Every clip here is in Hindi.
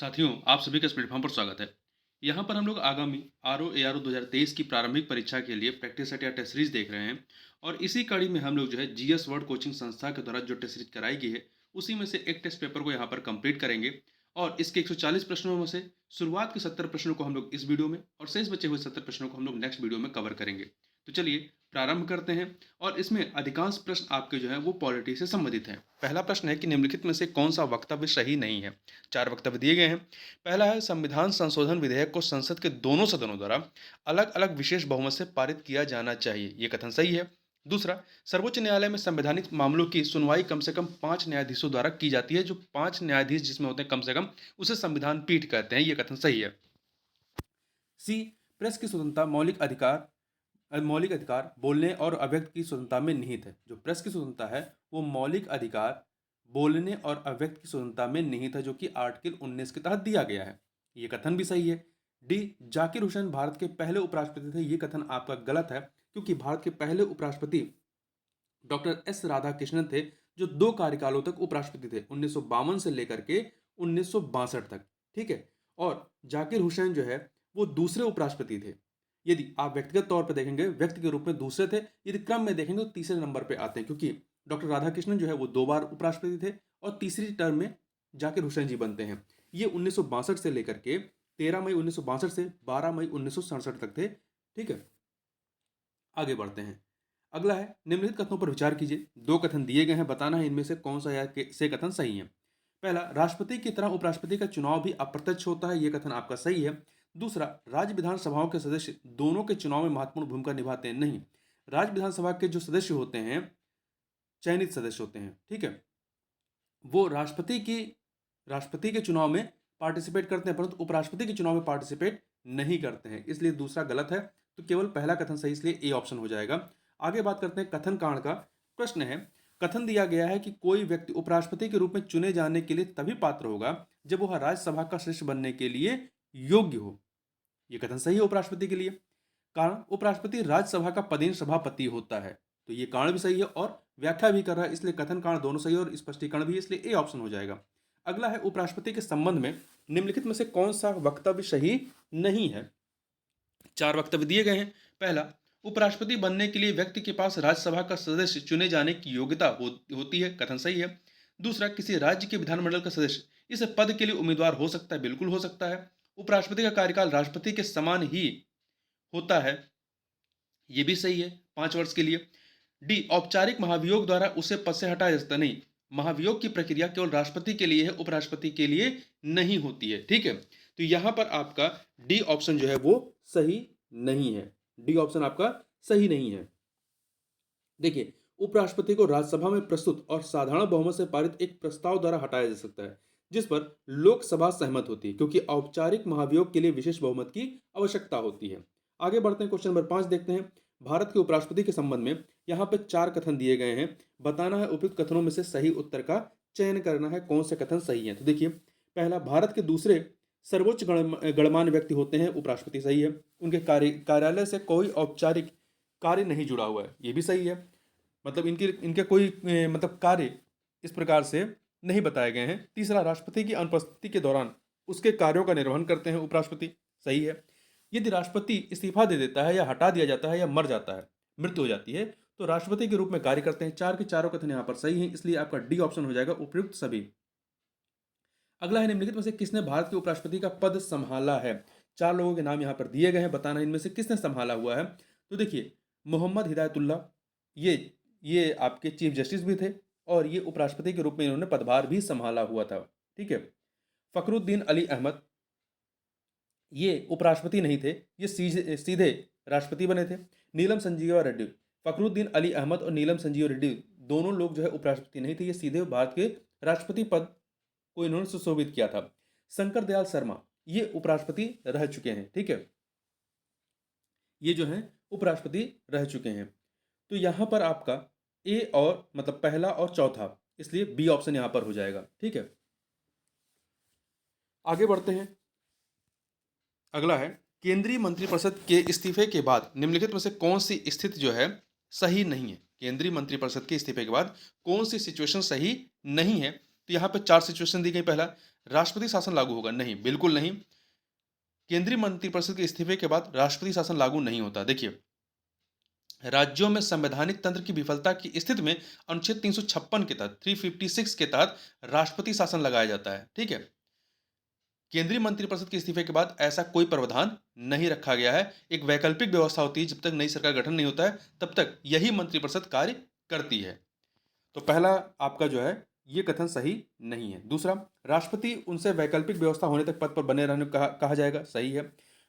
साथियों, आप सभी का इस प्लेटफॉर्म पर स्वागत है। यहाँ पर हम लोग आगामी आरओ-एआरओ 2023 की प्रारंभिक परीक्षा के लिए प्रैक्टिस सेट या टेस्ट सीरीज देख रहे हैं और इसी कड़ी में हम लोग जो है जीएस वर्ड कोचिंग संस्था के द्वारा जो टेस्ट सीरीज कराई गई है, उसी में से एक टेस्ट पेपर को यहाँ पर कंप्लीट करेंगे और इसके 140 प्रश्नों में से शुरुआत के 70 प्रश्नों को हम लोग इस वीडियो में और शेष बचे हुए 70 प्रश्नों को हम लोग नेक्स्ट वीडियो में कवर करेंगे। तो चलिए प्रारंभ करते हैं और इसमें अधिकांश प्रश्न आपके जो है वो पॉलिटी से संबंधित हैं। पहला प्रश्न है कि निम्नलिखित में से कौन सा वक्तव्य सही नहीं है। 4 वक्तव्य दिए गए हैं। पहला है संविधान संशोधन विधेयक को संसद के दोनों सदनों द्वारा अलग अलग विशेष बहुमत से पारित किया जाना चाहिए, ये कथन सही है। दूसरा, सर्वोच्च न्यायालय में संवैधानिक मामलों की सुनवाई कम से कम 5 न्यायाधीशों द्वारा की जाती है। जो 5 न्यायाधीश जिसमें होते हैं कम से कम, उसे संविधान पीठ कहते हैं, ये कथन सही है। सी, प्रेस की स्वतंत्रता मौलिक अधिकार बोलने और अभिव्यक्ति की स्वतंत्रता में निहित है। जो प्रेस की स्वतंत्रता है वो मौलिक अधिकार बोलने और अभिव्यक्ति की स्वतंत्रता में निहित है, जो कि आर्टिकल 19 के तहत दिया गया है, ये कथन भी सही है। डी, जाकिर हुसैन भारत के पहले उपराष्ट्रपति थे, ये कथन आपका गलत है, क्योंकि भारत के पहले उपराष्ट्रपति डॉक्टर एस राधाकृष्णन थे, जो 2 कार्यकालों तक उपराष्ट्रपति थे, 1952 से लेकर के 1962 तक। ठीक है। और जाकिर हुसैन जो है वो दूसरे उपराष्ट्रपति थे। यदि आप व्यक्तिगत तौर पर देखेंगे, व्यक्ति के रूप में दूसरे थे, यदि क्रम में देखेंगे तो तीसरे नंबर पे आते हैं, क्योंकि डॉक्टर राधाकृष्णन जो है वो 2 बार उपराष्ट्रपति थे और तीसरी टर्म में जाकिर हुसैन जी बनते हैं। ये 1962 से लेकर के 13 मई 1962 से 12 मई 1967 तक थे। ठीक है। आगे बढ़ते हैं। अगला है, निम्नलिखित कथनों पर विचार कीजिए। 2 कथन दिए गए हैं, बताना है इनमें से कौन सा या से कथन सही है। पहला, राष्ट्रपति की तरह उपराष्ट्रपति का चुनाव भी अप्रत्यक्ष होता है, यह कथन आपका सही है। दूसरा, राज्य विधानसभाओं के सदस्य दोनों के चुनाव में महत्वपूर्ण भूमिका निभाते हैं, नहीं। राज्य विधानसभा के जो सदस्य होते हैं, चयनित सदस्य होते हैं, ठीक है, वो राष्ट्रपति के चुनाव में पार्टिसिपेट करते हैं, परंतु उपराष्ट्रपति के चुनाव में पार्टिसिपेट नहीं करते हैं, इसलिए दूसरा गलत है। तो केवल पहला कथन सही, इसलिए ए ऑप्शन हो जाएगा। आगे बात करते हैं कथन कांड का। प्रश्न है, कथन दिया गया है कि कोई व्यक्ति उपराष्ट्रपति के रूप में चुने जाने के लिए तभी पात्र होगा जब वह राज्यसभा का सदस्य बनने के लिए योग्य हो, यह कथन सही है उपराष्ट्रपति के लिए। कारण, उपराष्ट्रपति राज्यसभा का पदेन सभापति होता है, तो ये कारण भी सही है और व्याख्या भी कर रहा है, इसलिए कथन कारण दोनों सही है और स्पष्टीकरण भी, इसलिए ए ऑप्शन हो जाएगा। अगला है, उपराष्ट्रपति के संबंध में निम्नलिखित में से कौन सा वक्तव्य सही नहीं है। 4 वक्तव्य दिए गए हैं। पहला, उपराष्ट्रपति बनने के लिए व्यक्ति के पास राज्यसभा का सदस्य चुने जाने की योग्यता होती है, कथन सही है। दूसरा, किसी राज्य के विधानमंडल का सदस्य इस पद के लिए उम्मीदवार हो सकता है, बिल्कुल हो सकता है। उपराष्ट्रपति का कार्यकाल राष्ट्रपति के समान ही होता है, ये भी सही है, 5 वर्ष के लिए। डी, औपचारिक महाभियोग द्वारा उसे पद से हटाया जा सकता नहीं, महाभियोग की प्रक्रिया केवल राष्ट्रपति के लिए है, उपराष्ट्रपति के लिए नहीं होती है। ठीक है। तो यहां पर आपका डी ऑप्शन जो है वो सही नहीं है, डी ऑप्शन आपका सही नहीं है। देखिए, उपराष्ट्रपति को राज्यसभा में प्रस्तुत और साधारण बहुमत से पारित एक प्रस्ताव द्वारा हटाया जा सकता है, जिस पर लोकसभा सहमत होती है, क्योंकि औपचारिक महाभियोग के लिए विशेष बहुमत की आवश्यकता होती है। आगे बढ़ते हैं, क्वेश्चन नंबर 5 देखते हैं। भारत के उपराष्ट्रपति के संबंध में यहाँ पे 4 कथन दिए गए हैं, बताना है उपयुक्त कथनों में से सही उत्तर का चयन करना है, कौन से कथन सही है। तो देखिए, पहला, भारत के दूसरे सर्वोच्च गणमान्य व्यक्ति होते हैं उपराष्ट्रपति, सही है। उनके कार्यालय से कोई औपचारिक कार्य नहीं जुड़ा हुआ है, ये भी सही है। मतलब इनके कोई मतलब कार्य इस प्रकार से नहीं बताए गए हैं। तीसरा, राष्ट्रपति की अनुपस्थिति के दौरान उसके कार्यों का निर्वहन करते हैं उपराष्ट्रपति, सही है। यदि राष्ट्रपति इस्तीफा दे देता है या हटा दिया जाता है या मर जाता है, मृत्यु हो जाती है, तो राष्ट्रपति के रूप में कार्य करते हैं। 4 के चारों कथन यहाँ पर सही हैं, इसलिए आपका डी ऑप्शन हो जाएगा, उपयुक्त सभी। अगला है, निम्नलिखित में से किसने भारत के उपराष्ट्रपति का पद संभाला है। 4 लोगों के नाम यहाँ पर दिए गए हैं, बताना इनमें से किसने संभाला हुआ है। तो देखिए, मोहम्मद हिदायतुल्ला, ये आपके चीफ जस्टिस भी थे और ये उपराष्ट्रपति के रूप में इन्होंने पदभार भी संभाला हुआ था। ठीक है। फखरुद्दीन अली अहमद, ये उपराष्ट्रपति नहीं थे, ये सीधे राष्ट्रपति बने थे। नीलम संजीवा रेड्डी, फखरुद्दीन अली अहमद और नीलम संजीवा रेड्डी दोनों लोग जो है उपराष्ट्रपति नहीं थे, ये सीधे भारत के राष्ट्रपति पद को इन्होंने सुशोभित किया था। शंकर दयाल शर्मा, ये उपराष्ट्रपति रह चुके हैं, ठीक है, ये जो है उपराष्ट्रपति रह चुके हैं। तो यहां पर आपका ए और मतलब पहला और चौथा, इसलिए बी ऑप्शन यहां पर हो जाएगा। ठीक है। आगे बढ़ते हैं। अगला है, केंद्रीय मंत्रिपरिषद के इस्तीफे के बाद निम्नलिखित में से कौन सी स्थिति जो है सही नहीं है। केंद्रीय मंत्रिपरिषद के इस्तीफे के बाद कौन सी सिचुएशन सही नहीं है। तो यहाँ पे 4 सिचुएशन दी गई। पहला, राष्ट्रपति शासन लागू होगा, नहीं, बिल्कुल नहीं। केंद्रीय मंत्रिपरिषद के इस्तीफे के बाद राष्ट्रपति शासन लागू नहीं होता। देखिए, राज्यों में संवैधानिक तंत्र की विफलता की स्थिति में अनुच्छेद 356 के तहत 356 के तहत राष्ट्रपति शासन लगाया जाता है। ठीक है, केंद्रीय मंत्रिपरिषद के इस्तीफे के बाद ऐसा कोई प्रावधान नहीं रखा गया है। एक वैकल्पिक व्यवस्था होती है, जब तक नई सरकार गठन नहीं होता है तब तक यही मंत्रिपरिषद कार्य करती है। तो पहला आपका जो है ये कथन सही नहीं है। दूसरा, राष्ट्रपति उनसे वैकल्पिक व्यवस्था होने तक पद पर बने रहने को कहा जाएगा, सही है।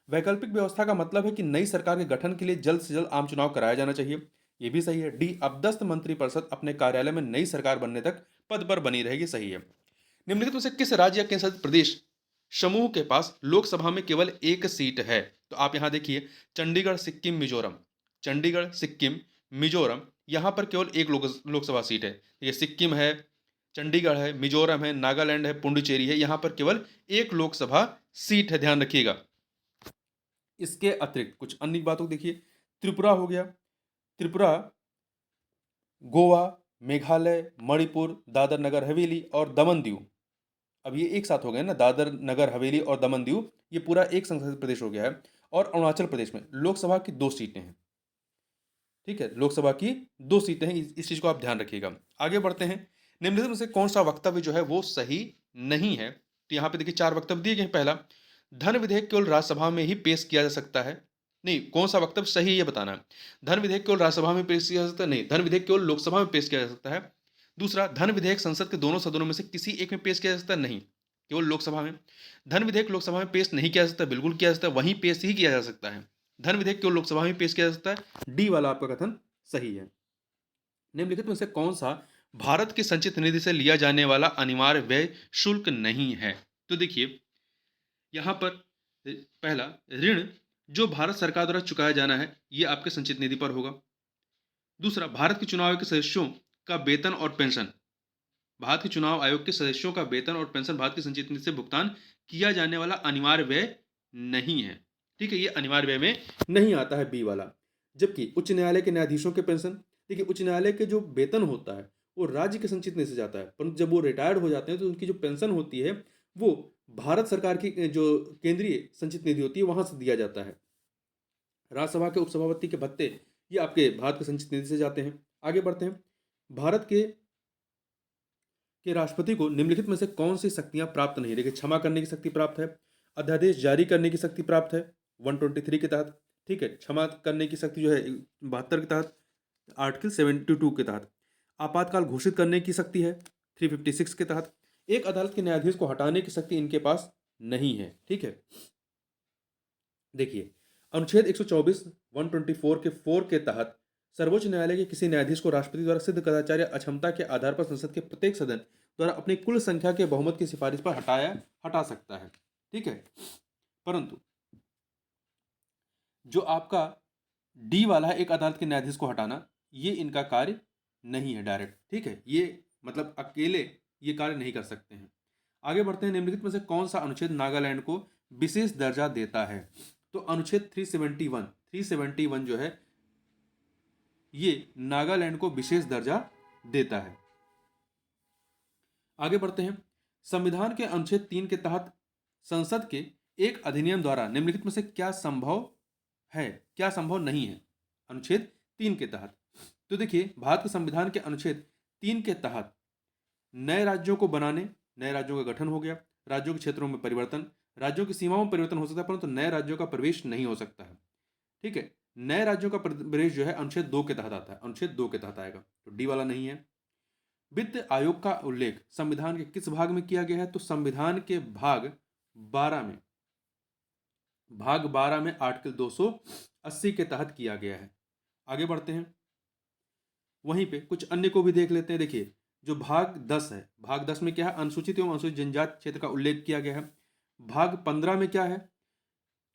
वैकल्पिक व्यवस्था का मतलब है कि नई सरकार के गठन के लिए जल्द से जल्द आम चुनाव कराया जाना चाहिए, ये भी सही है। डी, अपदस्थ मंत्रिपरिषद अपने कार्यालय में नई सरकार बनने तक पद पर बनी रहेगी, सही है। निम्नलिखित में से किस राज्य या केंद्र शासित प्रदेश समूह के पास लोकसभा में केवल एक सीट है? तो आप यहां देखिए, चंडीगढ़, सिक्किम, मिजोरम। चंडीगढ़, सिक्किम, मिजोरम, यहां पर केवल एक लोकसभा सीट है। ये सिक्किम है, चंडीगढ़ है, मिजोरम है, नागालैंड है, पुडुचेरी है, यहां पर केवल एक लोकसभा सीट है, ध्यान रखिएगा। इसके अतिरिक्त कुछ अन्य बातों को देखिए, त्रिपुरा हो गया, त्रिपुरा, गोवा, मेघालय, मणिपुर, दादर नगर हवेली और दमन दीव, अब ये एक साथ हो गए ना, दादर नगर हवेली और दमन दीव, ये पूरा एक संसदीय प्रदेश हो गया है। और अरुणाचल प्रदेश में लोकसभा की 2 सीटें हैं। ठीक है, लोकसभा की 2 सीटें हैं, इस चीज को आप ध्यान रखिएगा। आगे बढ़ते हैं, निम्नलिखित में से कौन सा वक्तव्य जो है वो सही नहीं है? तो यहाँ पे देखिए 4 वक्तव्य दिए गए हैं। पहला, धन विधेयक केवल राज्यसभा में ही पेश किया जा सकता है। नहीं, कौन सा वक्तव्य सही है ये बताना है। धन विधेयक केवल राज्यसभा में पेश किया जा सकता है, नहीं, धन विधेयक केवल लोकसभा में पेश किया जा सकता है। दूसरा, धन विधेयक संसद के दोनों सदनों में से किसी एक में पेश किया जा सकता है, नहीं, केवल लोकसभा में। धन विधेयक लोकसभा में पेश नहीं किया जा सकता, बिल्कुल किया जा सकता है, वहीं पेश ही किया जा सकता है। धन विधेयक केवल लोकसभा में पेश किया जा सकता है, डी वाला आपका कथन सही है। निम्नलिखित में से कौन सा भारत के संचित निधि से लिया जाने वाला अनिवार्य व्यय शुल्क नहीं है? तो देखिए, यहां पर पहला, ऋण जो भारत सरकार द्वारा चुकाया जाना है यह आपके संचित निधि पर होगा। दूसरा, भारत के चुनाव आयोग के सदस्यों का वेतन और पेंशन, भारत के चुनाव आयोग के सदस्यों का वेतन और पेंशन भारत की संचित निधि से भुगतान किया जाने वाला अनिवार्य व्यय नहीं है। ठीक है, ये अनिवार्य व्यय में नहीं आता है, बी वाला। जबकि उच्च न्यायालय के न्यायाधीशों के पेंशन, देखिए उच्च न्यायालय के जो वेतन होता है वो राज्य के संचित निधि से जाता है, परंतु जब वो रिटायर्ड हो जाते हैं तो उनकी जो पेंशन होती है वो भारत सरकार की जो केंद्रीय संचित निधि होती है वहां से दिया जाता है। राज्यसभा के उपसभापति के भत्ते ये आपके भारत के संचित निधि से जाते हैं। आगे बढ़ते हैं, भारत के राष्ट्रपति को निम्नलिखित में से कौन सी शक्तियां प्राप्त नहीं? देखिए, क्षमा करने की शक्ति प्राप्त है, अध्यादेश जारी करने की शक्ति प्राप्त है 123 के तहत। ठीक है, क्षमा करने की शक्ति जो है 72 के तहत, आर्टिकल 72 के तहत। आपातकाल घोषित करने की शक्ति है 356 के तहत। एक अदालत के न्यायाधीश को हटाने की शक्ति इनके पास नहीं है। ठीक है, देखिए अनुच्छेद 124 124 के 4 के तहत सर्वोच्च न्यायालय के किसी न्यायाधीश को राष्ट्रपति द्वारा सिद्ध कदाचार या अक्षमता के आधार पर संसद के प्रत्येक सदन द्वारा अपनी कुल संख्या के बहुमत की सिफारिश पर हटा सकता है। ठीक है, परंतु जो आपका डी वाला है, एक अदालत के न्यायाधीश को हटाना, ये इनका कार्य नहीं है डायरेक्ट। ठीक है, ये मतलब अकेले ये कार्य नहीं कर सकते हैं। आगे बढ़ते हैं, निम्नलिखित में से कौन सा अनुच्छेद नागालैंड को विशेष दर्जा देता है? तो अनुच्छेद 371 जो है ये नागालैंड को विशेष दर्जा देता है। आगे बढ़ते हैं, संविधान के अनुच्छेद 3 के तहत संसद के एक अधिनियम द्वारा निम्नलिखित में से क्या संभव है, क्या संभव नहीं है? अनुच्छेद 3 के तहत, तो देखिए भारत के संविधान के अनुच्छेद 3 के तहत नए राज्यों को बनाने, नए राज्यों का गठन हो गया, राज्यों के क्षेत्रों में परिवर्तन, राज्यों की सीमाओं में परिवर्तन हो सकता है, परंतु नए राज्यों का प्रवेश नहीं हो सकता है। ठीक है, नए राज्यों का प्रवेश जो है अनुच्छेद 2 के तहत आता है, अनुच्छेद 2 के तहत आएगा, तो डी वाला नहीं है। वित्त आयोग का उल्लेख संविधान के किस भाग में किया गया है? तो संविधान के भाग 12 में आर्टिकल 280 के तहत किया गया है। आगे बढ़ते हैं, वहीं पे कुछ अन्य को भी देख लेते हैं। देखिए, जो भाग 10 है, भाग 10 में क्या है? अनुसूचित एवं अनुसूचित जनजाति क्षेत्र का उल्लेख किया गया है। भाग 15 में क्या है?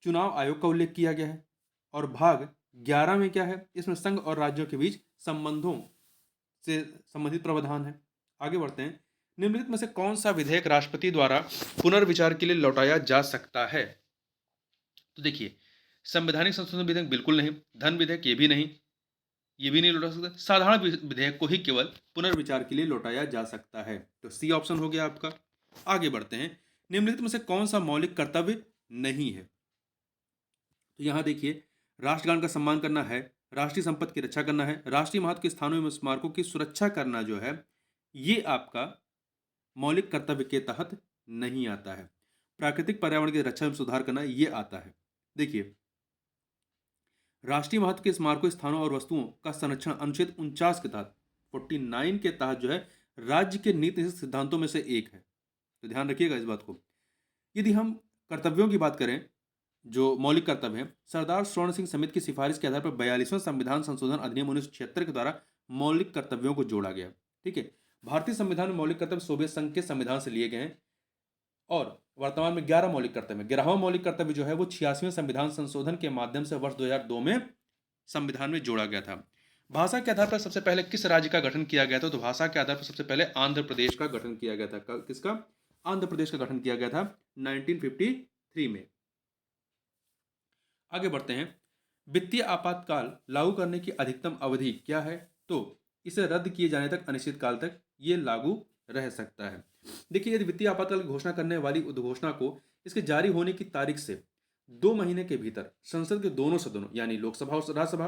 चुनाव आयोग का उल्लेख किया गया है। और भाग 11 में क्या है? इसमें संघ और राज्यों के बीच संबंधों से संबंधित प्रावधान है। आगे बढ़ते हैं, निम्नलिखित में से कौन सा विधेयक राष्ट्रपति द्वारा पुनर्विचार के लिए लौटाया जा सकता है? तो देखिए, संवैधानिक संशोधन विधेयक बिल्कुल नहीं, धन विधेयक ये भी नहीं, ये भी नहीं लौटा सकता। साधारण विधेयक को ही केवल पुनर्विचार के लिए लौटाया जा सकता है। तो सी ऑप्शन हो गया आपका। आगे बढ़ते हैं। निम्नलिखित में से कौन सा मौलिक कर्तव्य नहीं है? तो यहाँ देखिए, राष्ट्रगान का सम्मान करना है, राष्ट्रीय संपत्ति की रक्षा करना है, राष्ट्रीय महत्व के स्थानों एवं स्मारकों की सुरक्षा करना जो है, ये आपका मौलिक कर्तव्य के तहत नहीं आता है। प्राकृतिक पर्यावरण की रक्षा एवं सुधार करना ये आता है। देखिए, राष्ट्रीय महत्व के स्मारकों, स्थानों और वस्तुओं का संरक्षण अनुच्छेद 49 के तहत 49 के तहत जो है राज्य के नीति निश्चित सिद्धांतों में से एक है। तो ध्यान रखिएगा इस बात को। यदि हम कर्तव्यों की बात करें, जो मौलिक कर्तव्य है, सरदार स्वर्ण सिंह समिति की सिफारिश के आधार पर 42वां संविधान संशोधन अधिनियम 1976 के द्वारा मौलिक कर्तव्यों को जोड़ा गया। ठीक है, भारतीय संविधान में मौलिक कर्तव्य सोवियत संघ के संविधान से लिए गए हैं और वर्तमान में 11 मौलिक कर्तव्य। 11वां मौलिक कर्तव्य जो है वो 86वें संविधान संशोधन के माध्यम से वर्ष 2002 में संविधान में जोड़ा गया था। भाषा के आधार पर सबसे पहले किस राज्य का गठन किया गया था? तो भाषा के आधार पर सबसे पहले आंध्र प्रदेश का गठन किया गया था। किसका? आंध्र प्रदेश का गठन किया गया था 1953 में। आगे बढ़ते हैं। वित्तीय आपातकाल लागू करने की अधिकतम अवधि क्या है? तो इसे रद्द किए जाने तक अनिश्चित काल तक ये लागू रह सकता है। देखिए, यदि वित्तीय आपातकाल की घोषणा करने वाली उद्घोषणा को इसके जारी होने की तारीख से 2 महीने के भीतर संसद के दोनों सदनों यानी लोकसभा और राज्यसभा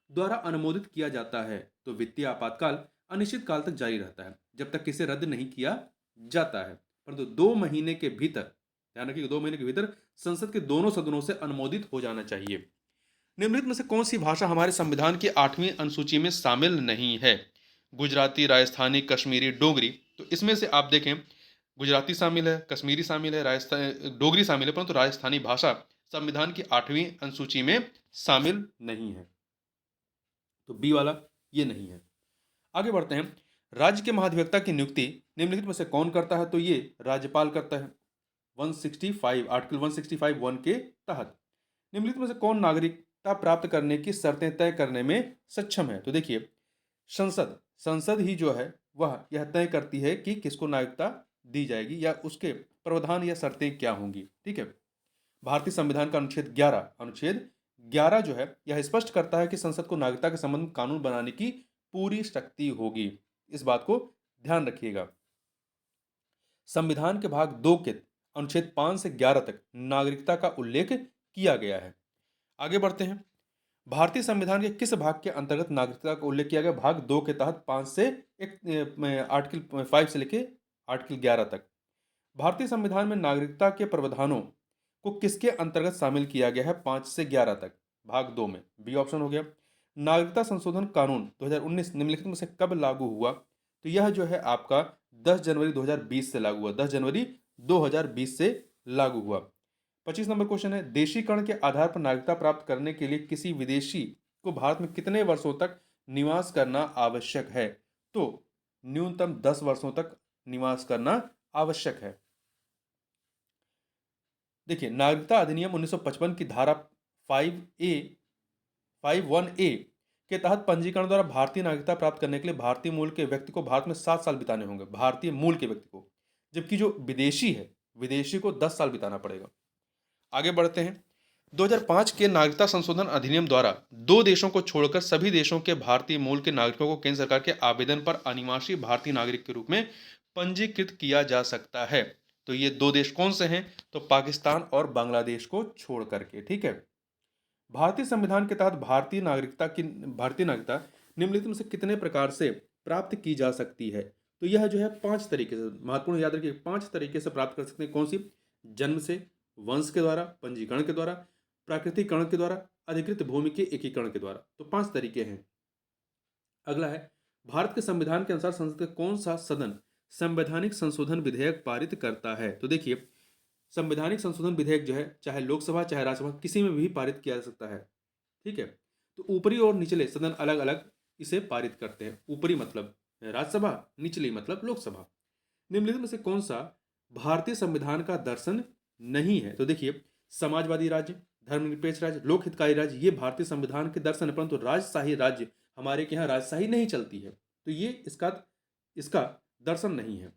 द्वारा अनुमोदित किया जाता है तो वित्तीय आपातकाल अनिश्चित काल तक जारी रहता है, जब तक इसे रद्द नहीं किया जाता है। परंतु 2 महीने के भीतर, ध्यान रखिए, 2 महीने के भीतर संसद के दोनों सदनों से अनुमोदित हो जाना चाहिए। निम्नलिखित में से कौन सी भाषा हमारे संविधान की 8वीं अनुसूची में शामिल नहीं है? गुजराती, राजस्थानी, कश्मीरी, डोगरी। तो इसमें से आप देखें, गुजराती शामिल है, कश्मीरी शामिल है, राजस्थान डोगरी शामिल है, परंतु राजस्थानी भाषा संविधान की 8वीं अनुसूची में शामिल नहीं है। तो बी वाला ये नहीं है। आगे बढ़ते हैं। राज्य के महाधिवक्ता की नियुक्ति निम्नलिखित में से कौन करता है? तो ये राज्यपाल करता है 165 आर्टिकल 165(1) के तहत। निम्नलिखित में से कौन नागरिकता प्राप्त करने की शर्तें तय करने में सक्षम है? तो देखिए, संसद ही जो है वह यह तय करती है कि किसको नागरिकता दी जाएगी या उसके प्रावधान या शर्तें क्या होंगी। ठीक है, भारतीय संविधान का अनुच्छेद 11 जो है यह स्पष्ट करता है कि संसद को नागरिकता के संबंध में कानून बनाने की पूरी शक्ति होगी। इस बात को ध्यान रखिएगा। संविधान के भाग 2 के अनुच्छेद 5 से 11 तक नागरिकता का उल्लेख किया गया है। आगे बढ़ते हैं। भारतीय संविधान के किस भाग के अंतर्गत नागरिकता का उल्लेख किया गया? भाग 2 के तहत 5 से आर्टिकल 5 से लेके आर्टिकल 11 तक। भारतीय संविधान में नागरिकता के प्रावधानों को किसके अंतर्गत शामिल किया गया है? 5 से 11 तक भाग 2 में। बी ऑप्शन हो गया। नागरिकता संशोधन कानून 2019 निम्नलिखित में से कब लागू हुआ? तो यह जो है आपका 10 जनवरी 2020 से लागू हुआ। 10 जनवरी 2020 से लागू हुआ। 25 नंबर क्वेश्चन है, देशीकरण के आधार पर नागरिकता प्राप्त करने के लिए किसी विदेशी को भारत में कितने वर्षों तक निवास करना आवश्यक है? तो न्यूनतम 10 वर्षों तक निवास करना आवश्यक है। देखिए, नागरिकता अधिनियम 1955 की धारा 51A के तहत पंजीकरण द्वारा भारतीय नागरिकता प्राप्त करने के लिए भारतीय मूल के व्यक्ति को भारत में 7 साल बिताने होंगे, भारतीय मूल के व्यक्ति को, जबकि जो विदेशी है, विदेशी को 10 साल बिताना पड़ेगा। आगे बढ़ते हैं। 2005 के नागरिकता संशोधन अधिनियम द्वारा 2 देशों को छोड़कर सभी देशों के भारतीय मूल के नागरिकों को केंद्र सरकार के आवेदन पर अनिवासी भारतीय नागरिक के रूप में पंजीकृत किया जा सकता है। तो ये 2 देश कौन से हैं? तो पाकिस्तान और बांग्लादेश को छोड़ करके। ठीक है, भारतीय संविधान के तहत भारतीय नागरिकता निम्नलिखित में से कितने प्रकार से प्राप्त की जा सकती है? तो यह जो है 5 तरीके से, महत्वपूर्ण याद रखिए, 5 तरीके से प्राप्त कर सकते हैं। कौन सी? जन्म से, वंश के द्वारा, पंजीकरण के द्वारा, प्राकृतिकरण के द्वारा, अधिकृत भूमि के एकीकरण के द्वारा। तो 5 तरीके हैं। अगला है, भारत के संविधान के अनुसार संसद का कौन सा सदन संवैधानिक संशोधन विधेयक पारित करता है? तो देखिए, संवैधानिक संशोधन विधेयक जो है चाहे लोकसभा चाहे राज्यसभा किसी में भी पारित किया जा सकता है। ठीक है, तो ऊपरी और निचले सदन अलग अलग इसे पारित करते हैं। ऊपरी मतलब राज्यसभा, निचली मतलब लोकसभा। निम्नलिखित में से कौन सा भारतीय संविधान का दर्शन नहीं है? तो देखिए, समाजवादी राज्य, धर्मनिरपेक्ष राज्य, लोक हितकारी राज्य, ये भारतीय संविधान के दर्शन है, परंतु राजशाही राज्य, हमारे के यहाँ राजशाही नहीं चलती है, तो ये इसका दर्शन नहीं है।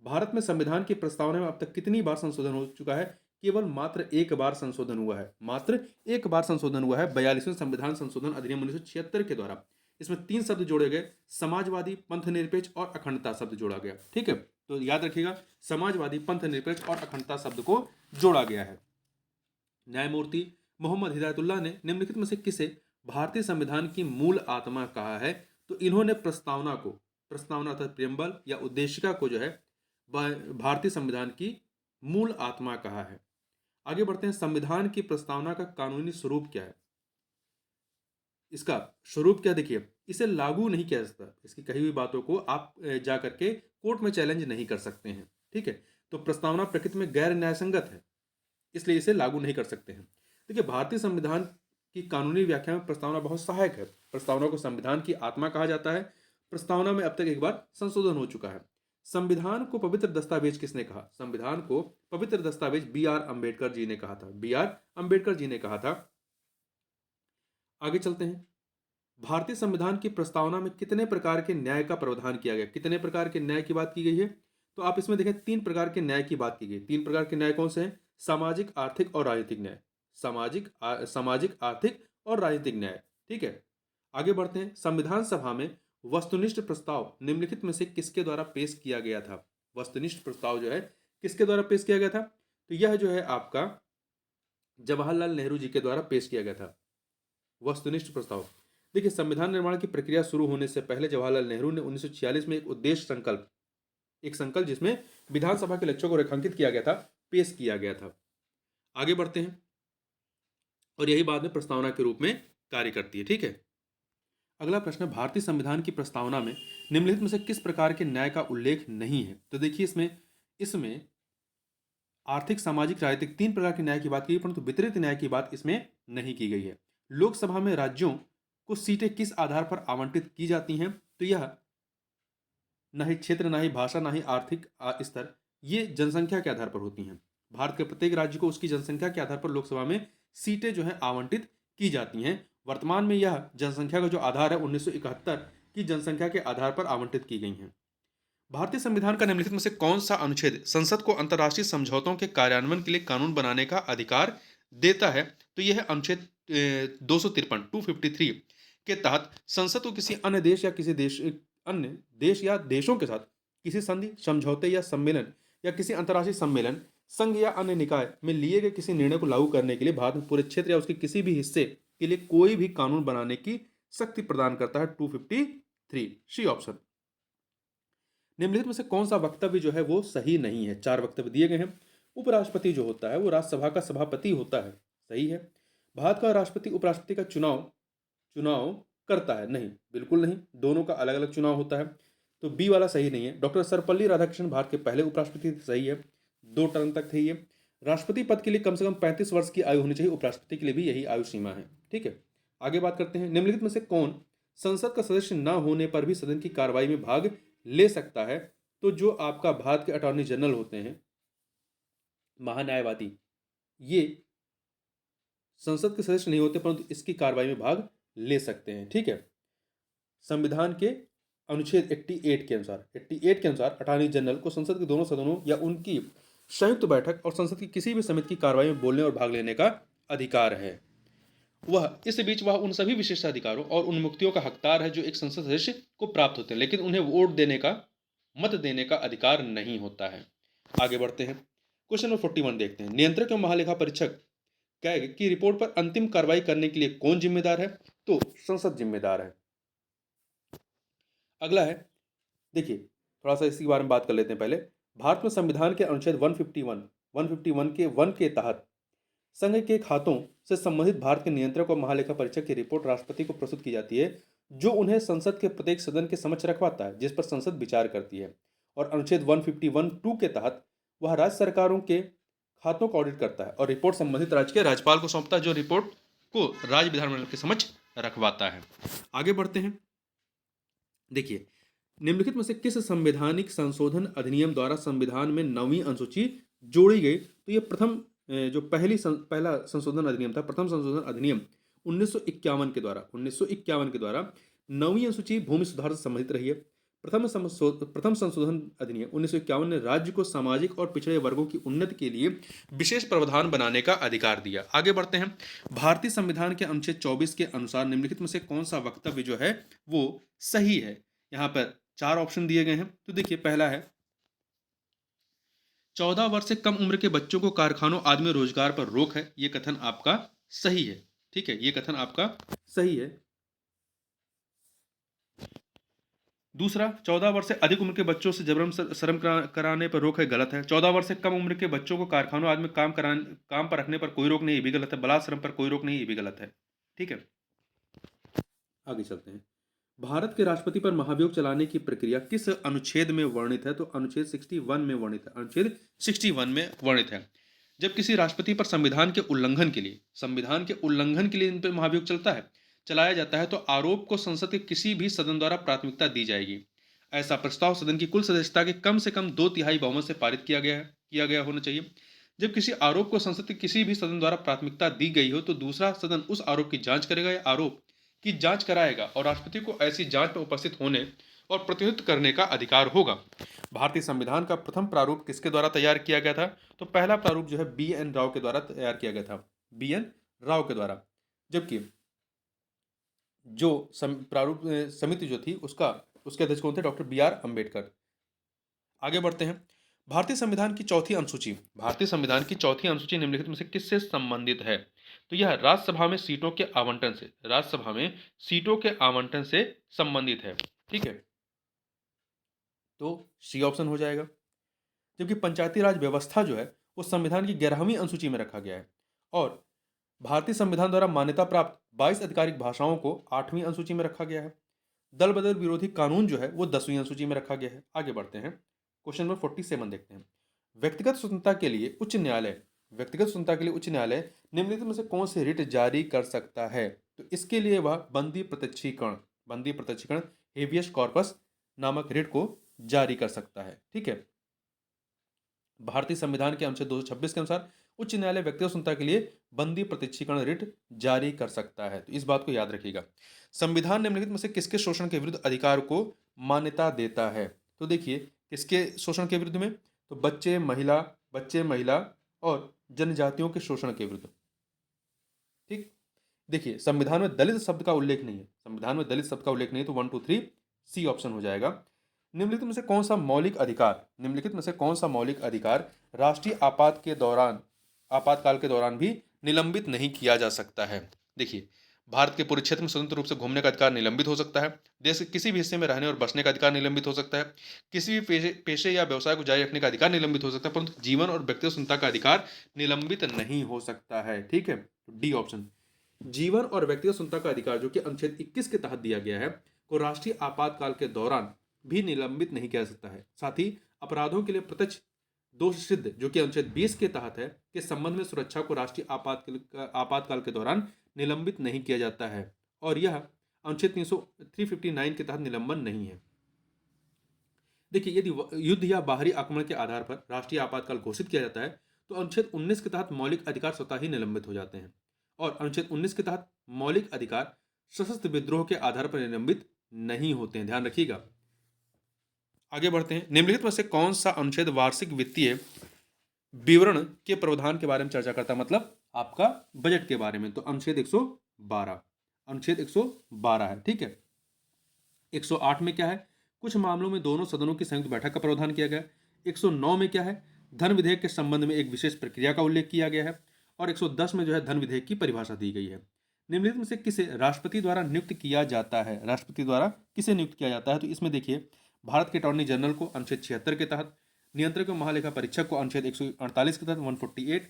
भारत में संविधान की प्रस्तावना में अब तक कितनी बार संशोधन हो चुका है? केवल मात्र 1 बार संशोधन हुआ है। मात्र 1 बार संशोधन हुआ है 42वें संविधान संशोधन अधिनियम 1976 के द्वारा। इसमें 3 शब्द जोड़े गए, समाजवादी, पंथ निरपेक्ष और अखंडता शब्द जोड़ा गया। ठीक है, तो याद रखिएगा, समाजवादी, पंथ निरपेक्ष और अखंडता शब्द को जोड़ा गया है। न्यायमूर्ति मोहम्मद हिदायतुल्लाह ने निम्नलिखित में से किसे भारतीय संविधान की मूल आत्मा कहा है? तो इन्होंने प्रस्तावना अर्थात प्रियम्बल या उद्देशिका को जो है भारतीय संविधान की मूल आत्मा कहा है। आगे बढ़ते हैं, संविधान की प्रस्तावना का कानूनी स्वरूप क्या है? इसका स्वरूप क्या, देखिए, इसे लागू नहीं किया जा सकता, इसकी कही हुई बातों को आप जा करके कोर्ट में चैलेंज नहीं कर सकते हैं। ठीक है, तो प्रस्तावना प्रकृति में गैर न्यायसंगत है, इसलिए इसे लागू नहीं कर सकते हैं। देखिए, भारतीय संविधान की कानूनी व्याख्या में प्रस्तावना बहुत सहायक है। प्रस्तावना को संविधान की आत्मा कहा जाता है। प्रस्तावना में अब तक एक बार संशोधन हो चुका है। संविधान को पवित्र दस्तावेज किसने कहा? संविधान को पवित्र दस्तावेज बी.आर. अम्बेडकर जी ने कहा था। बी.आर. अम्बेडकर जी ने कहा था। आगे चलते हैं, भारतीय संविधान की प्रस्तावना में कितने प्रकार के न्याय का प्रावधान किया गया? कितने प्रकार के न्याय की बात की गई है? तो आप इसमें देखें, 3 प्रकार के न्याय की बात की गई। 3 प्रकार के न्याय कौन से हैं? सामाजिक, आर्थिक और राजनीतिक न्याय। सामाजिक, आर्थिक और राजनीतिक न्याय। ठीक है, आगे बढ़ते हैं, संविधान सभा में वस्तुनिष्ठ प्रस्ताव निम्नलिखित में से किसके द्वारा पेश किया गया था? वस्तुनिष्ठ प्रस्ताव जो है किसके द्वारा पेश किया गया था? तो यह जो है आपका जवाहरलाल नेहरू जी के द्वारा पेश किया गया था वस्तुनिष्ठ प्रस्ताव। देखिए, संविधान निर्माण की प्रक्रिया शुरू होने से पहले जवाहरलाल नेहरू ने 1946 में एक उद्देश्य संकल्प जिसमें विधानसभा के लक्ष्यों को रेखांकित किया गया था, पेश किया गया था। आगे बढ़ते हैं, और यही बाद में प्रस्तावना के रूप में कार्य करती है। ठीक है, अगला प्रश्न है, भारतीय संविधान की प्रस्तावना में निम्नलिखित में से किस प्रकार के न्याय का उल्लेख नहीं है? तो देखिए, इसमें आर्थिक, सामाजिक, राजनीतिक 3 प्रकार के न्याय की बात की गई, परंतु वितरित न्याय की बात इसमें नहीं की गई है। लोकसभा में राज्यों को सीटें किस आधार पर आवंटित की जाती हैं? तो यह न ही क्षेत्र, न ही भाषा, न ही आर्थिक स्तर, ये जनसंख्या के आधार पर होती हैं। भारत के प्रत्येक राज्य को उसकी जनसंख्या के आधार पर लोकसभा में सीटें जो है आवंटित की जाती हैं। वर्तमान में यह जनसंख्या का जो आधार है 1971 की जनसंख्या के आधार पर आवंटित की गई हैं। भारतीय संविधान का निम्नलिखित में से कौन सा अनुच्छेद संसद को अंतर्राष्ट्रीय समझौतों के कार्यान्वयन के लिए कानून बनाने का अधिकार देता है? तो यह अनुच्छेद 253 के तहत संसद को किसी अन्य देश या देशों के साथ किसी संधि, समझौते या सम्मेलन या किसी अंतर्राष्ट्रीय सम्मेलन, संघ या अन्य निकाय में लिए गए किसी निर्णय को लागू करने के लिए भारत में पूरे क्षेत्र या उसके किसी भी हिस्से के लिए कोई भी कानून बनाने की शक्ति प्रदान करता है। 253 सी ऑप्शन। निम्नलिखित में से कौन सा वक्तव्य जो है वो सही नहीं है? 4 वक्तव्य दिए गए हैं। उपराष्ट्रपति जो होता है वो राज्यसभा का सभापति होता है, सही है। भारत का राष्ट्रपति उपराष्ट्रपति का चुनाव करता है? नहीं, बिल्कुल नहीं, दोनों का अलग अलग चुनाव होता है, तो बी वाला सही नहीं है। डॉक्टर सर्वपल्ली राधाकृष्णन भारत के पहले उपराष्ट्रपति, सही है, 2 टर्म तक थे ये। राष्ट्रपति पद के लिए कम से कम 35 वर्ष की आयु होनी चाहिए, उपराष्ट्रपति के लिए भी यही आयु सीमा है। ठीक है, आगे बात करते हैं, निम्नलिखित में से कौन संसद का सदस्य न होने पर भी सदन की कार्रवाई में भाग ले सकता है? तो जो आपका भारत के अटॉर्नी जनरल होते हैं, महान्यायवादी, ये संसद के सदस्य नहीं होते परंतु इसकी कार्रवाई में भाग ले सकते हैं। ठीक है, संविधान के अनुच्छेद 88 के अनुसार अटॉर्नी जनरल को संसद के दोनों सदनों या उनकी संयुक्त बैठक और संसद की किसी भी समिति की कार्रवाई में बोलने और भाग लेने का अधिकार है। वह उन सभी विशेषाधिकारों और उन मुक्तियों का हकदार है जो एक संसद सदस्य को प्राप्त होते हैं, लेकिन उन्हें मत देने का अधिकार नहीं होता है। आगे बढ़ते हैं, क्वेश्चन नंबर 41 देखते हैं। नियंत्रक एवं महालेखा परीक्षक की रिपोर्ट पर अंतिम कार्रवाई करने के लिए कौन जिम्मेदार है? तो संसद जिम्मेदार है। अगला है, देखिए थोड़ा सा इसके बारे में बात कर लेते हैं। पहले, भारत में संविधान के अनुच्छेद 151 के 1 के तहत संघ के खातों से संबंधित भारत के नियंत्रक और महालेखा परीक्षक की रिपोर्ट राष्ट्रपति को प्रस्तुत की जाती है, जो उन्हें संसद के प्रत्येक सदन के समक्ष रखवाता है, जिस पर संसद विचार करती है। और अनुच्छेद 151(2) के तहत वह राज्य सरकारों के खातों का ऑडिट करता है और रिपोर्ट संबंधित राज्य के राज्यपाल को सौंपता है, जो रिपोर्ट को राज्य विधानमंडल के समक्ष रखवाता है। आगे बढ़ते हैं, देखिए निम्नलिखित में से किस संवैधानिक संशोधन अधिनियम द्वारा संविधान में 9वीं अनुसूची जोड़ी गई? तो ये पहला संशोधन अधिनियम था, प्रथम संशोधन अधिनियम 1951 के द्वारा 9वीं अनुसूची भूमि सुधार से संबंधित रही है। प्रथम संशोधन अधिनियम 1951 ने राज्य को सामाजिक और पिछड़े वर्गों की उन्नति के लिए विशेष प्रावधान बनाने का अधिकार दिया। आगे बढ़ते हैं। भारतीय संविधान के अनुच्छेद 24 के अनुसार निम्नलिखित में से कौन सा वक्तव्य जो है वो सही है? यहाँ पर 4 ऑप्शन दिए गए हैं। तो देखिए, पहला है 14 वर्ष से कम उम्र के बच्चों को कारखानों आदि में रोजगार पर रोक है। ये कथन आपका सही है। ठीक है, ये कथन आपका सही है। दूसरा, 14 वर्ष से अधिक उम्र के बच्चों से जबरन श्रम कराने पर रोक है, गलत है। 14 वर्ष से कम उम्र के बच्चों को कारखानों आदि में काम पर रखने पर कोई रोक नहीं, ये भी गलत है। बलात् श्रम पर कोई रोक नहीं, ये भी गलत है। ठीक है, आगे चलते हैं। भारत के राष्ट्रपति पर महाभियोग चलाने की प्रक्रिया किस अनुच्छेद में वर्णित है? तो अनुच्छेद 61 में वर्णित है। अनुच्छेद 61 में वर्णित है। जब किसी राष्ट्रपति पर संविधान के उल्लंघन के लिए इन पर महाभियोग चलाया जाता है तो आरोप को संसद के किसी भी सदन द्वारा प्राथमिकता दी जाएगी। ऐसा प्रस्ताव सदन की कुल सदस्यता के कम से कम 2/3 बहुमत से पारित किया गया होना चाहिए। जब किसी आरोप को संसद के किसी भी सदन द्वारा प्राथमिकता दी गई हो तो दूसरा सदन उस आरोप की जांच करेगा या आरोप की जांच कराएगा और राष्ट्रपति को ऐसी जांच में उपस्थित होने और प्रतिनिधित्व करने का अधिकार होगा। भारतीय संविधान का प्रथम प्रारूप किसके द्वारा तैयार किया गया था? तो पहला प्रारूप जो है BN राव के द्वारा तैयार किया गया था। BN राव के द्वारा। जबकि जो प्रारूप समिति जो थी उसके अध्यक्ष कौन थे? Doctor BR Ambedkar. आगे बढ़ते हैं। भारतीय संविधान की चौथी अनुसूची निम्नलिखित में से किससे संबंधित है? तो यह राज्यसभा में सीटों के आवंटन से संबंधित है। ठीक है, तो सी ऑप्शन हो जाएगा। जबकि पंचायती राज व्यवस्था जो है वो संविधान की 11वीं अनुसूची में रखा गया है और भारतीय संविधान द्वारा मान्यता प्राप्त 22 आधिकारिक भाषाओं को 8वीं अनुसूची में रखा गया है। दल बदल विरोधी कानून जो है वो 10वीं अनुसूची में रखा गया है। आगे बढ़ते हैं, क्वेश्चन नंबर 47 देखते हैं। व्यक्तिगत स्वतंत्रता के लिए उच्च न्यायालय निम्नलिखित में से कौन से रिट जारी कर सकता है? तो इसके लिए वह बंदी प्रत्यक्षीकरण हेबियस कॉर्पस नामक रिट को जारी कर सकता है। ठीक है, भारतीय संविधान के अनुच्छेद 226 के अनुसार उच्च न्यायालय व्यक्तिगत स्वतंत्रता के लिए बंदी प्रत्यक्षीकरण रिट जारी कर सकता है। तो इस बात को याद रखिएगा। संविधान निम्नलिखित में से किसके शोषण के विरुद्ध अधिकार को मान्यता देता है? तो देखिए, किसके शोषण के विरुद्ध में? तो बच्चे, महिला और जनजातियों के शोषण के विरुद्ध। ठीक, देखिए, संविधान में दलित शब्द का उल्लेख नहीं है। तो 1 2 3 सी ऑप्शन हो जाएगा। निम्नलिखित में से कौन सा मौलिक अधिकार राष्ट्रीय आपातकाल के दौरान भी निलंबित नहीं किया जा सकता है? देखिए, भारत के पूरे क्षेत्र में स्वतंत्र रूप से घूमने का अधिकार निलंबित हो सकता है। देश के किसी भी हिस्से में रहने और बसने का अधिकार निलंबित हो सकता है। किसी भी पेशे या व्यवसाय को जारी रखने का अधिकार निलंबित हो सकता है, परंतु जीवन और व्यक्तिगत स्वतंत्रता का अधिकार निलंबित नहीं हो सकता है। ठीक है, डी ऑप्शन, जीवन और व्यक्तिगत स्वतंत्रता का अधिकार जो कि अनुच्छेद 21 के तहत दिया गया है को राष्ट्रीय आपातकाल के दौरान भी निलंबित नहीं किया जा सकता है। साथ ही अपराधों के लिए प्रत्यक्ष दोष सिद्ध जो कि अनुच्छेद 20 के तहत है के संबंध में सुरक्षा को राष्ट्रीय आपातकाल के दौरान निलंबित नहीं किया जाता है और यह अनुच्छेद 359 के तहत निलंबन नहीं है। देखिए, यदि युद्ध या बाहरी आक्रमण के आधार पर राष्ट्रीय आपातकाल घोषित किया जाता है तो अनुच्छेद 19 के तहत मौलिक अधिकार स्वतः ही निलंबित हो जाते हैं और अनुच्छेद 19 के तहत मौलिक अधिकार सशस्त्र विद्रोह के आधार पर निलंबित नहीं होते हैं। ध्यान रखिएगा। आगे बढ़ते हैं। निम्नलिखित में से कौन सा अनुच्छेद वार्षिक वित्तीय विवरण के प्रावधान के बारे में चर्चा करता है, मतलब आपका बजट के बारे में? तो अनुच्छेद 112 है। ठीक है, 108 में क्या है? कुछ मामलों में दोनों सदनों की संयुक्त बैठक का प्रावधान किया गया। 109 में क्या है? धन विधेयक के संबंध में एक विशेष प्रक्रिया का उल्लेख किया गया है और 110 में जो है धन विधेयक की परिभाषा दी गई है। निम्नलिखित में से किसे राष्ट्रपति द्वारा नियुक्त किया जाता है? तो इसमें देखिए, भारत के अटॉर्नी जनरल को अनुच्छेद 76 के तहत, नियंत्रक महालेखा परीक्षक को अनुच्छेद 148 के तहत 148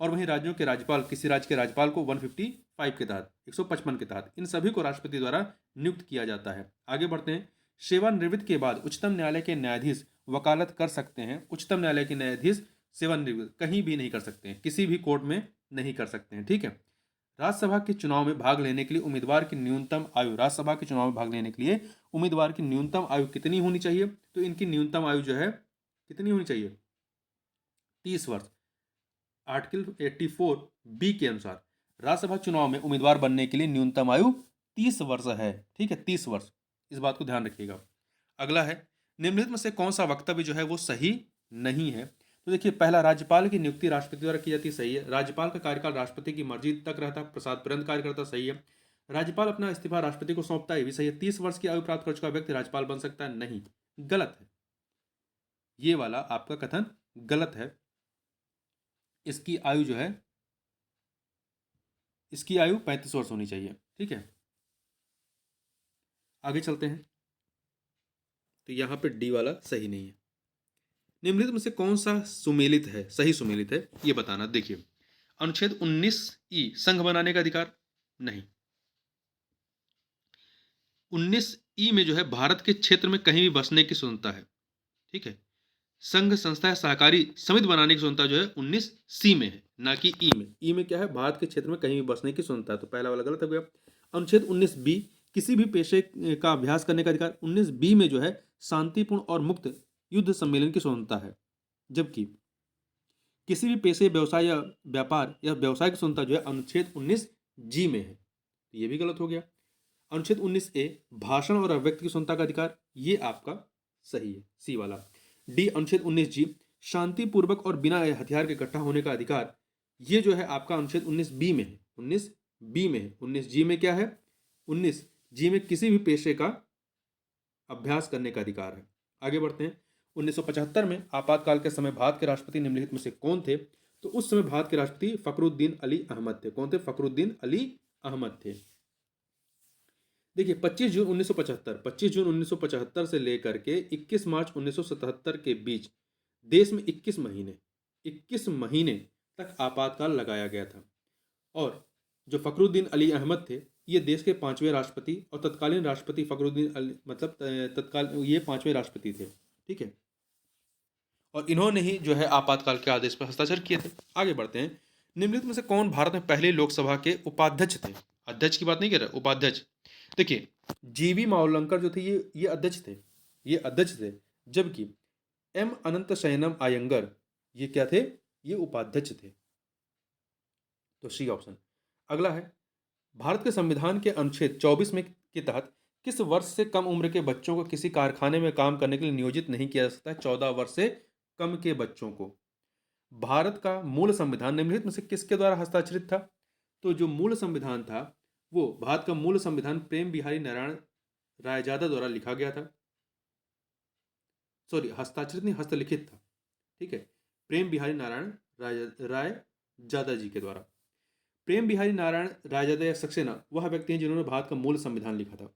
और वहीं राज्यों के राज्यपाल, किसी राज्य के राज्यपाल को 155 के तहत, 155 के तहत, इन सभी को राष्ट्रपति द्वारा नियुक्त किया जाता है। आगे बढ़ते हैं। सेवानिवृत्ति के बाद उच्चतम न्यायालय के न्यायाधीश वकालत कर सकते हैं। उच्चतम न्यायालय के न्यायाधीश सेवानिवृत्त कहीं भी नहीं कर सकते हैं, किसी भी कोर्ट में नहीं कर सकते हैं। ठीक है, राज्यसभा के चुनाव में भाग लेने के लिए उम्मीदवार की न्यूनतम आयु कितनी होनी चाहिए? तो इनकी न्यूनतम आयु जो है कितनी होनी चाहिए? 30 वर्ष। आर्टिकल 84B के अनुसार राज्यसभा चुनाव में उम्मीदवार बनने के लिए न्यूनतम आयु 30 वर्ष है। ठीक है, 30 वर्ष, इस बात को ध्यान रखिएगा। अगला है, निम्नलिखित में से कौन सा वक्तव्य जो है वो सही नहीं है? तो देखिए, पहला, राज्यपाल की नियुक्ति राष्ट्रपति द्वारा की जाती है, सही है। राज्यपाल का कार्यकाल राष्ट्रपति की मर्जी तक रहता है, प्रसाद तुरंत कार्य करता, सही है। राज्यपाल अपना इस्तीफा राष्ट्रपति को सौंपता है, ये भी सही है। 30 वर्ष की आयु प्राप्त कर चुका व्यक्ति राज्यपाल बन सकता है, नहीं, गलत है। ये वाला आपका कथन गलत है। इसकी आयु जो है, इसकी आयु 35 वर्ष होनी चाहिए, ठीक है। आगे चलते हैं, तो यहां पे डी वाला सही नहीं है। निम्नलिखित में से कौन सा सुमेलित है, सही सुमेलित है, ये बताना। देखिए, अनुच्छेद 19 संघ बनाने का अधिकार, नहीं। 19 में जो है भारत के क्षेत्र में कहीं भी बसने की स्वतंत्रता है, ठीक है। संघ, संस्था या सहकारी समिति बनाने की स्वतंत्रता जो है 19 में है, ना कि ई में। ई में क्या है, भारत के क्षेत्र में कहीं भी बसने की स्वतंत्रता है, तो पहला वाला गलत हो गया। अनुच्छेद 19 किसी भी पेशे का अभ्यास करने का अधिकार, 19 में जो है शांतिपूर्ण और मुक्त युद्ध सम्मेलन की स्वतंत्रता है, जबकि किसी भी पेशे, व्यवसाय या व्यापार या व्यवसाय की स्वतंत्रता जो है अनुच्छेद 19 में है, ये भी गलत हो गया। अनुच्छेद 19 भाषण और अभिव्यक्ति की स्वतंत्रता का अधिकार, ये आपका सही है, सी वाला। डी, अनुच्छेद 19 शांतिपूर्वक और बिना हथियार के इकट्ठा होने का अधिकार, ये जो है आपका अनुच्छेद 19 में है, 19 में है। 19 में क्या है, 19 में किसी भी पेशे का अभ्यास करने का अधिकार है। आगे बढ़ते हैं। 1975 में आपातकाल के समय भारत के राष्ट्रपति निम्नलिखित में से कौन थे? तो उस समय भारत के राष्ट्रपति फखरुद्दीन अली अहमद थे। कौन थे? फखरुद्दीन अली अहमद थे। देखिए, 25 जून 1975 से लेकर के 21 मार्च 1977 के बीच देश में 21 महीने तक आपातकाल लगाया गया था। और जो फखरुद्दीन अली अहमद थे, ये देश के 5वें राष्ट्रपति और तत्कालीन राष्ट्रपति फखरुद्दीन अली, मतलब तत्काल ये 5वें राष्ट्रपति थे, ठीक है। और इन्होंने ही जो है आपातकाल के आदेश पर हस्ताक्षर किए थे। आगे बढ़ते हैं। निम्नलिखित में से कौन भारत में पहले लोकसभा के उपाध्यक्ष थे? अध्यक्ष की बात नहीं कर रहे, उपाध्यक्ष। देखिए, जीवी मावलंकर जो थे, ये अध्यक्ष थे, जबकि एम अनंत शयनम अयंगर ये क्या थे? ये उपाध्यक्ष थे। तो सी ऑप्शन। अगला है, भारत के संविधान के अनुच्छेद 24 में के तहत किस वर्ष से कम उम्र के बच्चों को किसी कारखाने में काम करने के लिए नियोजित नहीं किया जा सकता है? 14 वर्ष से कम के बच्चों को। भारत का मूल संविधान निम्नलिखित में से किसके द्वारा हस्ताक्षरित था? तो जो मूल संविधान था, वो भारत का मूल संविधान प्रेम बिहारी नारायण रायजादा द्वारा लिखा गया था। सॉरी, हस्ताक्षरित नहीं, हस्तलिखित था, ठीक है। प्रेम बिहारी नारायण रायजादा जी के द्वारा। प्रेम बिहारी नारायण रायजादा या सक्सेना वह व्यक्ति हैं जिन्होंने भारत का मूल संविधान लिखा था।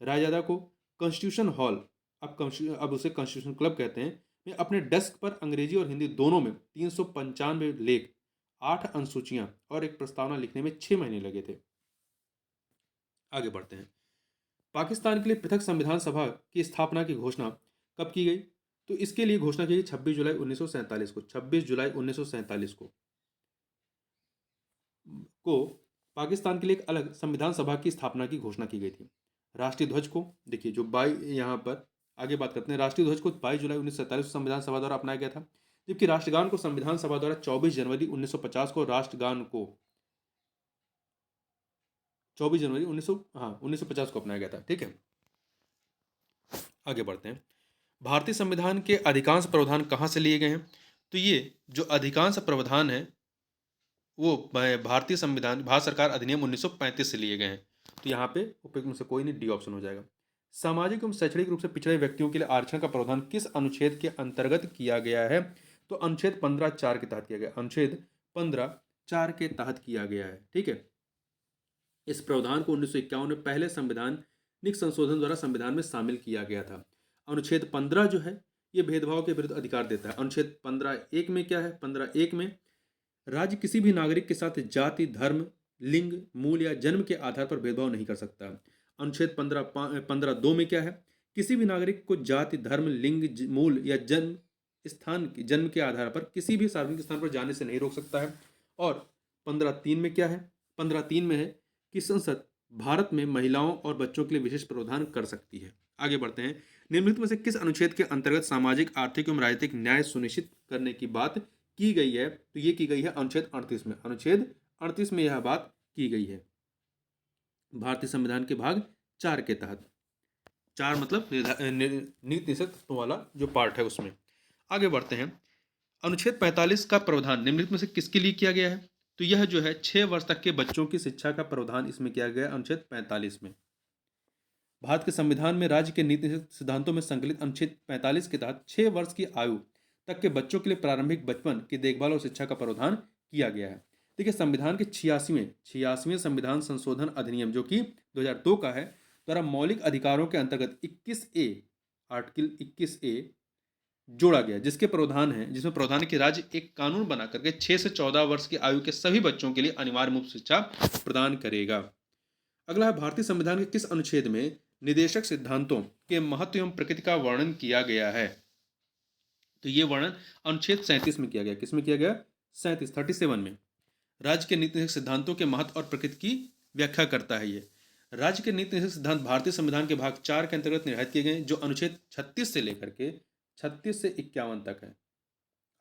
रायजादा को कॉन्स्टिट्यूशन हॉल, अब उसे कॉन्स्टिट्यूशन क्लब कहते हैं, में अपने डेस्क पर अंग्रेजी और हिंदी दोनों में 395 लेख, 8 अनुसूचियां और एक प्रस्तावना लिखने में 6 महीने लगे थे। आगे बढ़ते हैं। पाकिस्तान के लिए पृथक संविधान सभा की स्थापना की घोषणा कब की गई? तो इसके लिए घोषणा की गई 26 जुलाई 1947 को। 26 जुलाई 1947 को पाकिस्तान के लिए एक अलग संविधान सभा की स्थापना की घोषणा की गई थी। राष्ट्रीय ध्वज को देखिए, जो यहाँ पर आगे बात करते हैं। राष्ट्रीय ध्वज को 22 जुलाई 1947 को संविधान सभा द्वारा अपनाया गया था, जबकि राष्ट्रगान को संविधान सभा द्वारा 24 जनवरी 1950 को 1950 को अपनाया गया था, ठीक है। आगे बढ़ते हैं। भारतीय संविधान के अधिकांश प्रावधान कहाँ से लिए गए हैं? तो ये जो अधिकांश प्रावधान है वो भारतीय संविधान, भारत सरकार अधिनियम 1935 से लिए गए हैं। तो यहाँ पे उपयुक्त में से कोई नहीं, डी ऑप्शन हो जाएगा। सामाजिक एवं शैक्षणिक रूप से पिछड़े व्यक्तियों के लिए आरक्षण का प्रावधान किस अनुच्छेद के अंतर्गत किया गया है? तो अनुच्छेद 15(4) के तहत किया गया। अनुच्छेद 15(4) के तहत किया गया है, ठीक है। इस प्रावधान को 1951 में पहले संवैधानिक संशोधन द्वारा संविधान में शामिल किया गया था। अनुच्छेद 15 जो है, ये भेदभाव के विरुद्ध अधिकार देता है। अनुच्छेद 15(1) में क्या है? 15(1) में राज्य किसी भी नागरिक के साथ जाति, धर्म, लिंग, मूल या जन्म के आधार पर भेदभाव नहीं कर सकता। अनुच्छेद 15(2) में क्या है? किसी भी नागरिक को जाति, धर्म, लिंग, मूल या जन्म के आधार पर किसी भी सार्वजनिक स्थान पर जाने से नहीं रोक सकता है। और 15(3) में क्या है? 15(3) में है कि संसद भारत में महिलाओं और बच्चों के लिए विशेष प्रावधान कर सकती है। आगे बढ़ते हैं। निम्नलिखित में से किस अनुच्छेद के अंतर्गत सामाजिक, आर्थिक एवं राजनीतिक न्याय सुनिश्चित करने की बात की गई है? तो ये की गई है अनुच्छेद 38 में। अनुच्छेद 38 में यह बात की गई है, भारतीय संविधान के भाग 4 के तहत। 4 मतलब नीति निषेध तत्वों वाला जो पार्ट है उसमें। आगे बढ़ते हैं। अनुच्छेद 45 का प्रावधान निम्नलिखित में से किसके लिए किया गया है? तो यह जो है 6 वर्ष तक के बच्चों की शिक्षा का प्रावधान इसमें किया गया है अनुच्छेद 45 में। भारत के संविधान में राज्य के नीति सिद्धांतों में संकलित अनुच्छेद 45 के तहत 6 वर्ष की आयु तक के बच्चों के लिए प्रारंभिक बचपन की देखभाल और शिक्षा का प्रावधान किया गया है। देखिए, संविधान के 86वें संविधान संशोधन अधिनियम जो कि 2002 का है द्वारा मौलिक अधिकारों के अंतर्गत 21A आर्टिकल 21A जोड़ा गया, जिसमें प्रावधान है कि राज्य एक कानून बना करके 6 से 14 वर्ष की आयु के सभी बच्चों के लिए अनिवार्य मुफ्त शिक्षा प्रदान करेगा। अगला है, भारतीय संविधान के किस अनुच्छेद में निदेशक सिद्धांतों के महत्व एवं प्रकृति का वर्णन किया गया है? तो ये वर्णन अनुच्छेद 37 में किया गया। किसमें किया गया? 37 में। राज्य के नीति निदेशक सिद्धांतों के महत्व और प्रकृति की व्याख्या करता है। ये राज्य के नीति निदेशक सिद्धांत भारतीय संविधान के भाग 4 के अंतर्गत निर्धारित किए गए, जो अनुच्छेद 36 से लेकर के 36 से 51 तक है।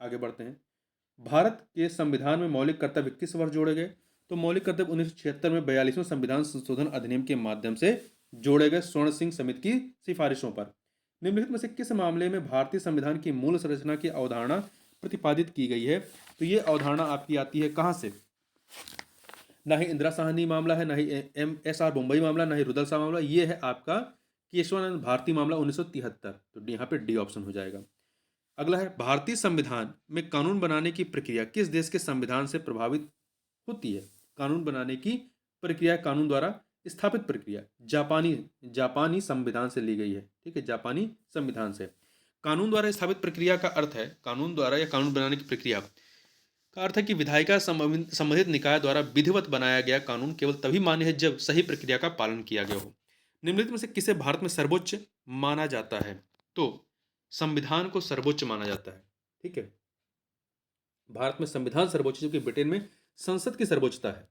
आगे बढ़ते हैं। भारत के संविधान में मौलिक कर्तव्य किस वर्ष जोड़े गए? तो मौलिक कर्तव्य 1976 में 42वें संविधान संशोधन अधिनियम के माध्यम से जोड़े गए, स्वर्ण सिंह समिति की सिफारिशों पर। निम्नलिखित में से किस मामले में भारतीय संविधान की मूल संरचना की अवधारणा प्रतिपादित की गई है? तो ये अवधारणा आपकी आती है कहाँ से? ना ही इंदिरा साहनी मामला है, ना ही MSR मुंबई मामला, ना ही रुदल शाह मामला। ये है आपका केशवानंद भारती मामला 1973। तो यहाँ पे डी ऑप्शन हो जाएगा। अगला है, भारतीय संविधान में कानून बनाने की प्रक्रिया किस देश के संविधान से प्रभावित होती है? कानून बनाने की प्रक्रिया कानून द्वारा स्थापित प्रक्रिया जापानी संविधान से ली गई है। ठीक है, जापानी संविधान से। कानून द्वारा स्थापित प्रक्रिया का अर्थ है, कानून द्वारा या कानून बनाने की प्रक्रिया का अर्थ है कि विधायिका संबंधित निकाय द्वारा विधिवत बनाया गया कानून केवल तभी मान्य है जब सही प्रक्रिया का पालन किया गया हो। निम्नलिखित में से किसे भारत में सर्वोच्च माना जाता है? तो संविधान को सर्वोच्च माना जाता है। ठीक है, भारत में संविधान सर्वोच्च, जबकि ब्रिटेन में संसद की सर्वोच्चता है।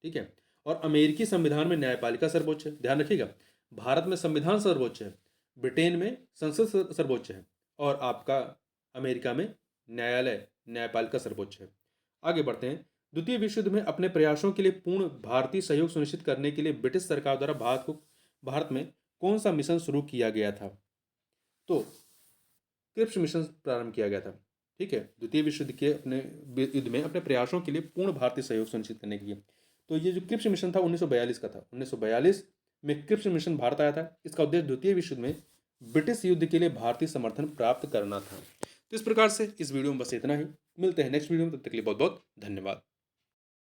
ठीक है, और अमेरिकी संविधान में न्यायपालिका सर्वोच्च है। ध्यान रखिएगा, भारत में संविधान सर्वोच्च है, ब्रिटेन में संसद सर्वोच्च है, और आपका अमेरिका में न्यायपालिका सर्वोच्च है। आगे बढ़ते हैं। द्वितीय विश्व युद्ध में अपने प्रयासों के लिए पूर्ण भारतीय सहयोग सुनिश्चित करने के लिए ब्रिटिश सरकार द्वारा भारत में कौन सा मिशन शुरू किया गया था? तो क्रिप्स मिशन प्रारंभ किया गया था। ठीक है, द्वितीय विश्व युद्ध के अपने युद्ध में अपने प्रयासों के लिए पूर्ण भारतीय सहयोग सुनिश्चित करने के लिए। तो ये जो क्रिप्स मिशन था 1942 का था। 1942 में क्रिप्स मिशन भारत आया था। इसका उद्देश्य द्वितीय विश्व युद्ध में ब्रिटिश युद्ध के लिए भारतीय समर्थन प्राप्त करना था। तो इस प्रकार से इस वीडियो में बस इतना ही। मिलते हैं नेक्स्ट वीडियो में, तब तक के लिए बहुत बहुत धन्यवाद।